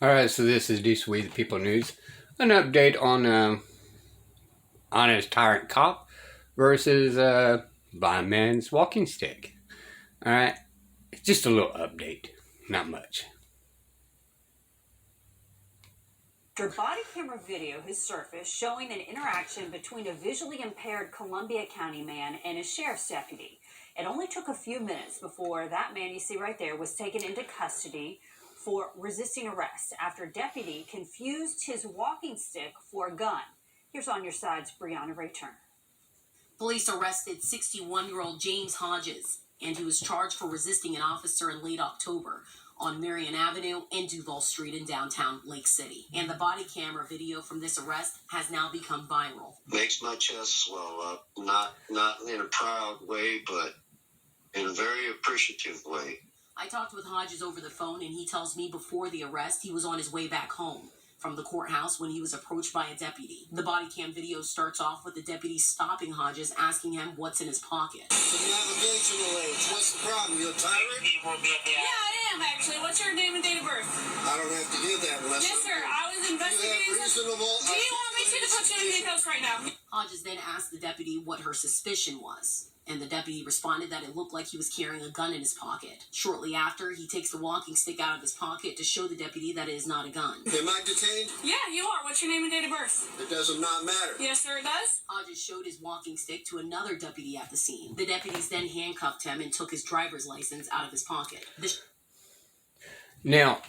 Alright, so this is DC We the People News. An update on honest tyrant cop versus blind man's walking stick. Alright, it's just a little update, not much. After body camera video has surfaced showing an interaction between a visually impaired Columbia County man and a sheriff's deputy. It only took a few minutes before that man you see right there was taken into custody for resisting arrest after a deputy confused his walking stick for a gun. Here's On Your Side's Brianna Ray Turner. Police arrested 61-year-old James Hodges, and he was charged for resisting an officer in late October on Marion Avenue and Duval Street in downtown Lake City. And the body camera video from this arrest has now become viral. Makes my chest swell up, not in a proud way, but in a very appreciative way. I talked with Hodges over the phone, and he tells me before the arrest he was on his way back home from the courthouse when he was approached by a deputy. The body cam video starts off with the deputy stopping Hodges, asking him what's in his pocket. So navigational aids, what's the problem? You a tyrant? Yeah, I am actually. What's your name and date of birth? I don't have to give that unless... Yes, sir. I was investigating. You have reasonable... Do you want me to put you in handcuffs right now? Hodges then asked the deputy what her suspicion was, and the deputy responded that it looked like he was carrying a gun in his pocket. Shortly after, he takes the walking stick out of his pocket to show the deputy that it is not a gun. Am I detained? Yeah, you are. What's your name and date of birth? It does not matter. Yes, sir, it does. Hodges showed his walking stick to another deputy at the scene. The deputies then handcuffed him and took his driver's license out of his pocket. Now,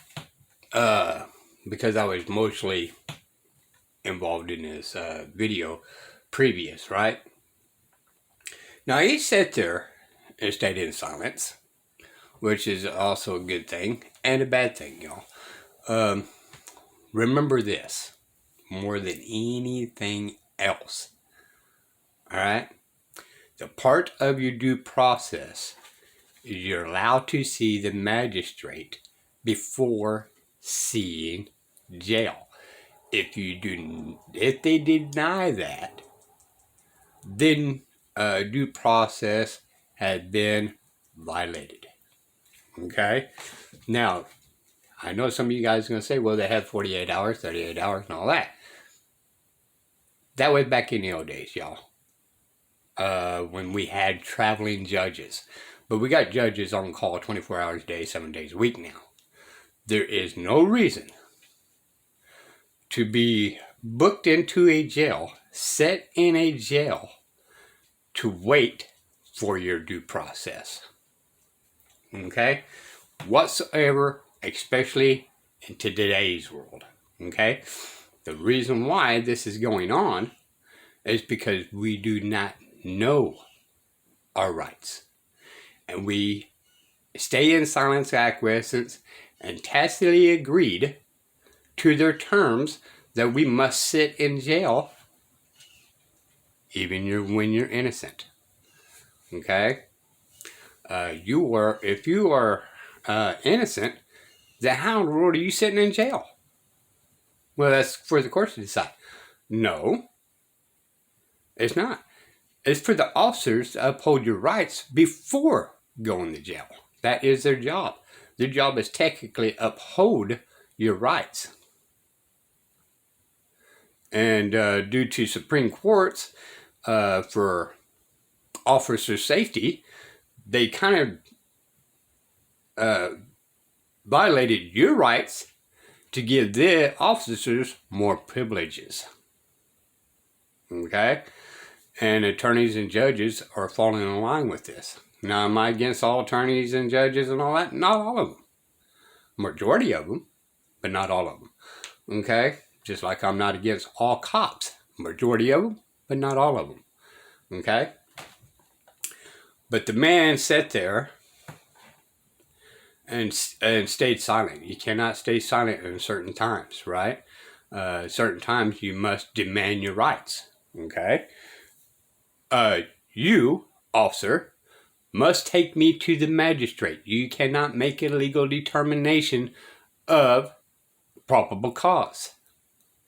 because I was mostly involved in this video previous, right? Now, he sat there and stayed in silence, which is also a good thing and a bad thing, y'all. Remember this more than anything else, all right? The part of your due process is you're allowed to see the magistrate before seeing jail. If they deny that, then due process has been violated. Okay? Now, I know some of you guys are going to say, well, they had 48 hours, 38 hours, and all that. That was back in the old days, y'all. When we had traveling judges. But we got judges on call 24 hours a day, 7 days a week now. There is no reason to be booked into a jail, set in a jail, to wait for your due process. Okay? Whatsoever, especially in today's world. Okay? The reason why this is going on is because we do not know our rights. And we stay in silence, acquiescence, and tacitly agreed to their terms that we must sit in jail even when you're innocent. Okay? If you are innocent, then how in the world are you sitting in jail? Well, that's for the courts to decide. No, it's not. It's for the officers to uphold your rights before going to jail. That is their job. Their job is technically uphold your rights. And due to Supreme Courts, for officer safety, they kind of violated your rights to give their officers more privileges. Okay? And attorneys and judges are falling in line with this. Now, am I against all attorneys and judges and all that? Not all of them. Majority of them, but not all of them. Okay? Just like I'm not against all cops. Majority of them, but not all of them. Okay? But the man sat there and stayed silent. You cannot stay silent in certain times, right? Certain times you must demand your rights. Okay? You, officer, must take me to the magistrate. You cannot make a legal determination of probable cause.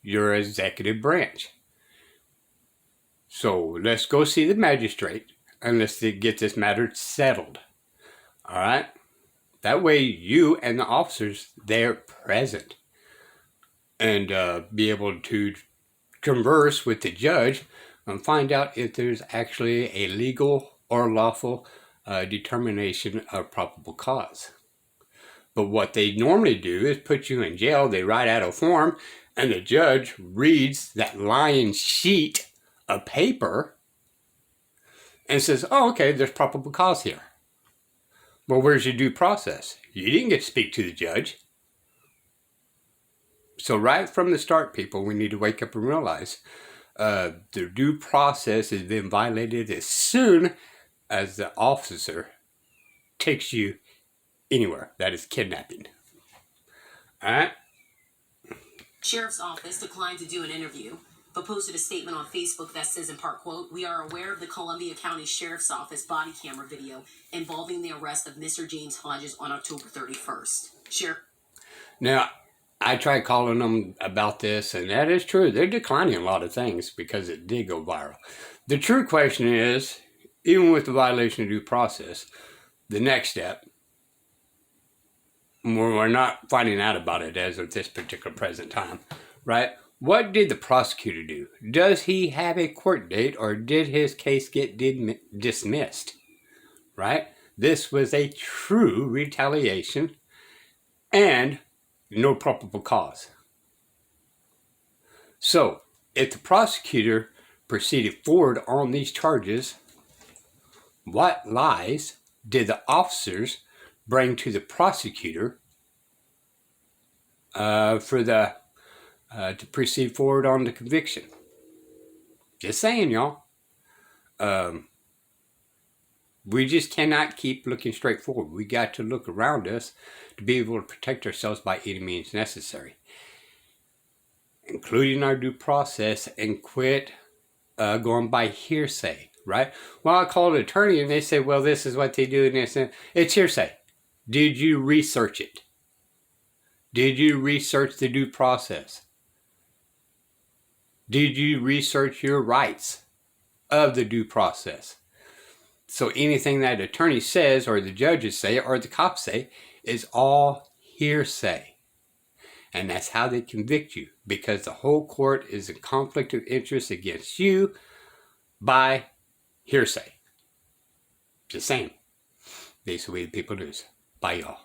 You're executive branch. So let's go see the magistrate and let's get this matter settled. All right? That way you and the officers, they're present. and be able to converse with the judge and find out if there's actually a legal or lawful determination of probable cause. But what they normally do is put you in jail. They write out a form, and the judge reads that lying sheet of paper and says, oh, okay, there's probable cause here. Well, where's your due process? You didn't get to speak to the judge. So right from the start, people, we need to wake up and realize the due process has been violated as soon as the officer takes you anywhere. That is kidnapping. All right? Sheriff's office declined to do an interview, but posted a statement on Facebook that says in part, quote, "We are aware of the Columbia County Sheriff's Office body camera video involving the arrest of Mr. James Hodges on October 31st. Now, I tried calling them about this, and that is true. They're declining a lot of things because it did go viral. The true question is, even with the violation of due process, the next step, we're not finding out about it as of this particular present time, right? What did the prosecutor do? Does he have a court date, or did his case get dismissed, right? This was a true retaliation and no probable cause. So, if the prosecutor proceeded forward on these charges, what lies did the officers bring to the prosecutor to proceed forward on the conviction? Just saying, y'all. We just cannot keep looking straight forward. We got to look around us to be able to protect ourselves by any means necessary, including our due process, and quit going by hearsay, right? Well, I called an attorney and they say, well, this is what they do and this, and it's hearsay. Did you research it? Did you research the due process? Did you research your rights of the due process? So anything that attorney says, or the judges say, or the cops say, is all hearsay. And that's how they convict you, because the whole court is in conflict of interest against you by hearsay. Just saying. These are the way the people do. Bye, y'all.